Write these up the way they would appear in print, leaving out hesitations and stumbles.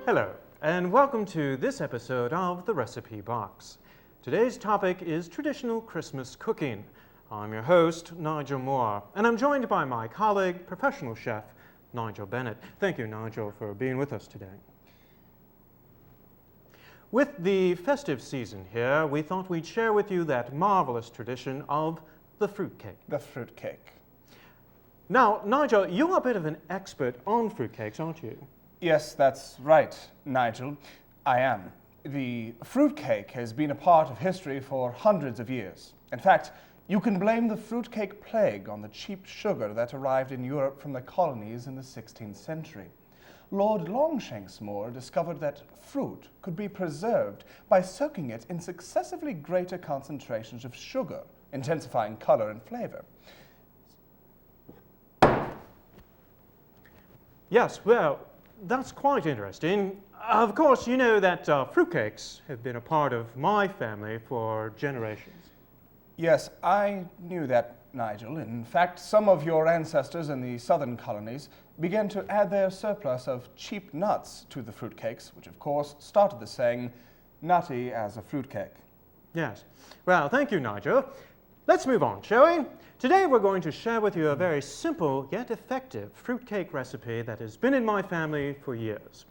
Hello, and welcome to this episode of The Recipe Box. Today's topic is traditional Christmas cooking. I'm your host, Nigel Moore, and I'm joined by my colleague, professional chef, Nigel Bennett. Thank you, Nigel, for being with us today. With the festive season here, we thought we'd share with you that marvelous tradition of the fruitcake. The fruitcake. Now, Nigel, you're a bit of an expert on fruitcakes, aren't you? Yes, that's right, Nigel. I am. The fruitcake has been a part of history for hundreds of years. In fact, you can blame the fruitcake plague on the cheap sugar that arrived in Europe from the colonies in the 16th century. Lord Longshanksmore discovered that fruit could be preserved by soaking it in successively greater concentrations of sugar, intensifying color and flavor. Yes, well, that's quite interesting. Of course, you know that fruitcakes have been a part of my family for generations. Yes, I knew that, Nigel. In fact, some of your ancestors in the southern colonies began to add their surplus of cheap nuts to the fruitcakes, which of course started the saying, nutty as a fruitcake. Yes. Well, thank you, Nigel. Let's move on, shall we? Today we're going to share with you a very simple yet effective fruitcake recipe that has been in my family for years.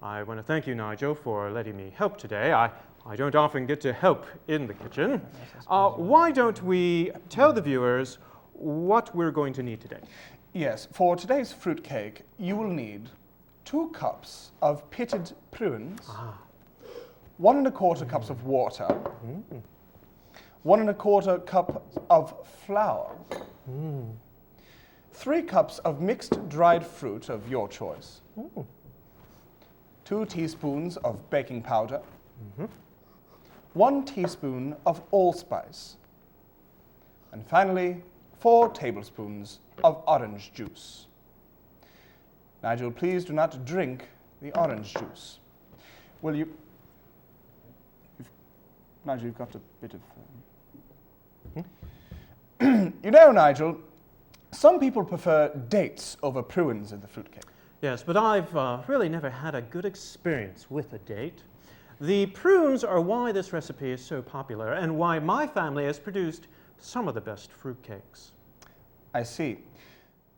I want to thank you, Nigel, for letting me help today. I don't often get to help in the kitchen. Why don't we tell the viewers what we're going to need today? Yes, for today's fruitcake, you will need 2 cups of pitted prunes, 1 1/4 cups of water, 1 1/4 cup of flour, 3 cups of mixed dried fruit of your choice, 2 teaspoons of baking powder, 1 teaspoon of allspice, and finally 4 tablespoons of orange juice. Nigel, please do not drink the orange juice. Will you? Nigel, you've got a bit of... You know, Nigel, some people prefer dates over prunes in the fruitcake. Yes, but I've really never had a good experience with a date. The prunes are why this recipe is so popular and why my family has produced some of the best fruitcakes. I see.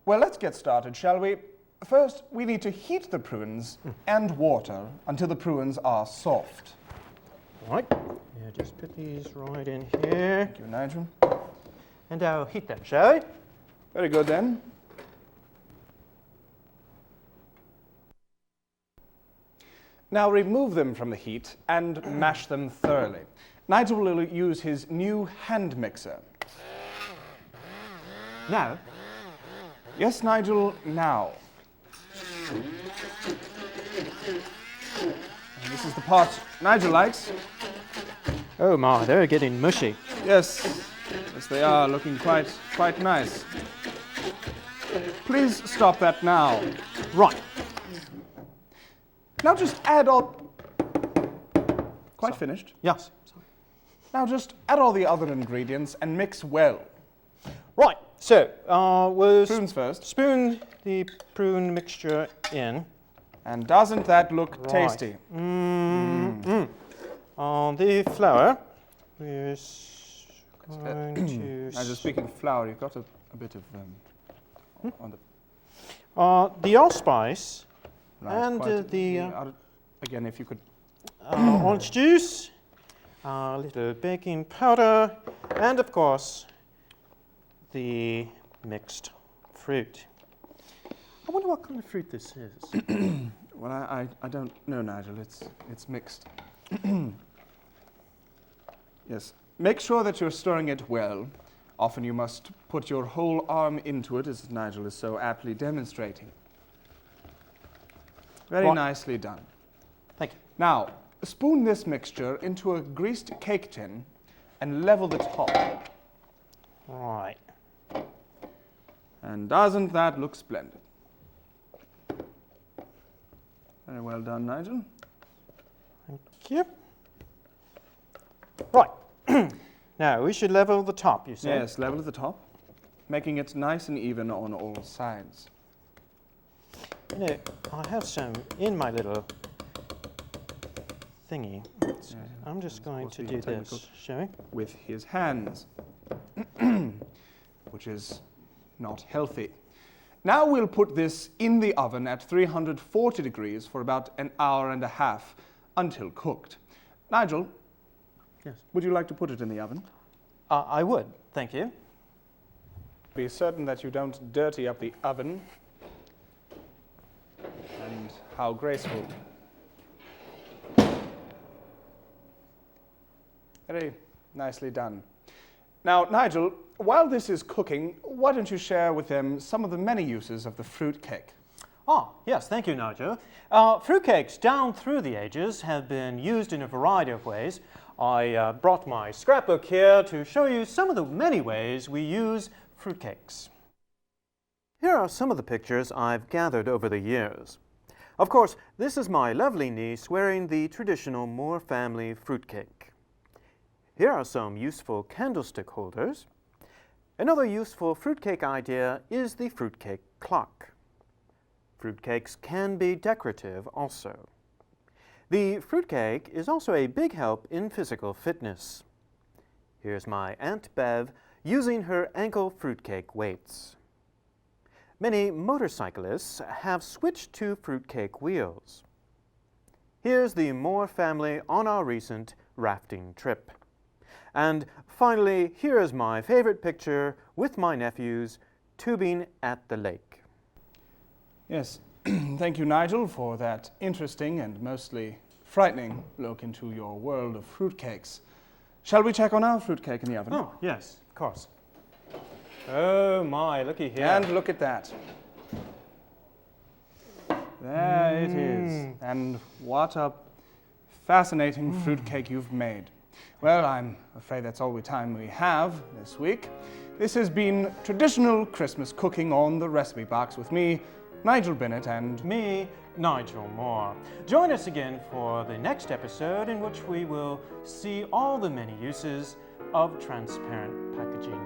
Well, let's get started, shall we? First, we need to heat the prunes and water until the prunes are soft. Right. Yeah, just put these right in here. Thank you, Nigel. And I'll heat them, shall we? Very good, then. Now remove them from the heat and mash them thoroughly. Nigel will use his new hand mixer. Now? Yes, Nigel, now. And this is the part Nigel likes. Oh my, they're getting mushy. Yes, yes, they are looking quite nice. Please stop that now. Right. Now just add all... Quite finished. Yes. Sorry. Now just add all the other ingredients and mix well. Right, so we'll Prunes first. spoon the prune mixture in. And doesn't that look Right. tasty? On the flour, we're going to... Nigel, speaking of flour, you've got a bit of... on the allspice right, and the again, if you could... orange juice, a little baking powder, and of course, the mixed fruit. I wonder what kind of fruit this is. Well, I don't know, Nigel. It's mixed. Yes. Make sure that you're stirring it well. Often you must put your whole arm into it, as Nigel is so aptly demonstrating. Very nicely done. Thank you. Now, spoon this mixture into a greased cake tin and level the top. Right. And doesn't that look splendid? Very well done, Nigel. Thank you. Right. Now, we should level the top, you said? Yes, level at the top, making it nice and even on all sides. You know, I have some in my little thingy. Yes, I'm just going to do this, shall we? With his hands, which is not healthy. Now we'll put this in the oven at 340 degrees for about an hour and a half until cooked. Nigel, yes. Would you like to put it in the oven? I would, thank you. Be certain that you don't dirty up the oven. And how graceful. Very nicely done. Now, Nigel, while this is cooking, why don't you share with them some of the many uses of the fruitcake? Ah, yes, thank you, Nigel. Fruitcakes down through the ages have been used in a variety of ways. I brought my scrapbook here to show you some of the many ways we use fruitcakes. Here are some of the pictures I've gathered over the years. Of course, this is my lovely niece wearing the traditional Moore family fruitcake. Here are some useful candlestick holders. Another useful fruitcake idea is the fruitcake clock. Fruitcakes can be decorative also. The fruitcake is also a big help in physical fitness. Here's my Aunt Bev using her ankle fruitcake weights. Many motorcyclists have switched to fruitcake wheels. Here's the Moore family on our recent rafting trip. And finally, here is my favorite picture with my nephews tubing at the lake. Yes, thank you, Nigel, for that interesting and mostly frightening look into your world of fruitcakes. Shall we check on our fruitcake in the oven? Oh, yes, of course. Oh my, looky here. And look at that. There it is. And what a fascinating fruitcake you've made. Well, I'm afraid that's all the time we have this week. This has been traditional Christmas cooking on the recipe box with me, Nigel Bennett, and me, Nigel Moore. Join us again for the next episode in which we will see all the many uses of transparent packaging.